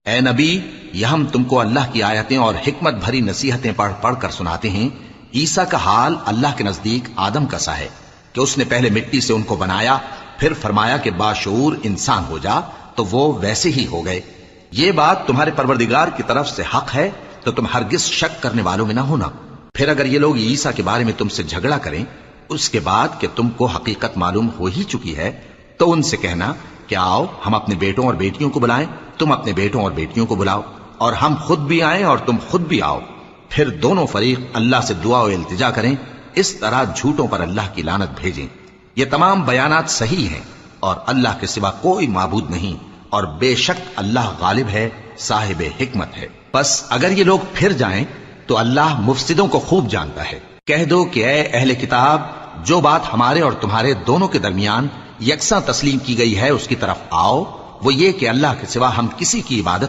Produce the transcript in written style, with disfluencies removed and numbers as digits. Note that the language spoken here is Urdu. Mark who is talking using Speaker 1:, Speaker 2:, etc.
Speaker 1: اے نبی، یہ ہم تم کو اللہ کی آیتیں اور حکمت بھری نصیحتیں پڑھ پڑھ کر سناتے ہیں۔ عیسیٰ کا حال اللہ کے نزدیک آدم کا سا ہے کہ اس نے پہلے مٹی سے ان کو بنایا، پھر فرمایا کہ باشعور انسان ہو جا، تو وہ ویسے ہی ہو گئے۔ یہ بات تمہارے پروردگار کی طرف سے حق ہے، تو تم ہرگز شک کرنے والوں میں نہ ہونا۔ پھر اگر یہ لوگ عیسیٰ کے بارے میں تم سے جھگڑا کریں اس کے بعد کہ تم کو حقیقت معلوم ہو ہی چکی ہے، تو ان سے کہنا کہ آؤ ہم اپنے بیٹوں اور بیٹیوں کو بلائیں، تم اپنے بیٹوں اور بیٹیوں کو بلاؤ، اور ہم خود بھی آئیں اور تم خود بھی آؤ، پھر دونوں فریق اللہ سے دعا و التجا کریں، اس طرح جھوٹوں پر اللہ کی لعنت بھیجیں۔ یہ تمام بیانات صحیح ہیں، اور اللہ کے سوا کوئی معبود نہیں، اور بے شک اللہ غالب ہے، صاحب حکمت ہے۔ بس اگر یہ لوگ پھر جائیں تو اللہ مفسدوں کو خوب جانتا ہے۔ کہہ دو کہ اے اہل کتاب، جو بات ہمارے اور تمہارے دونوں کے درمیان یکساں تسلیم کی گئی ہے اس کی طرف آؤ، وہ یہ کہ اللہ کے سوا ہم کسی کی عبادت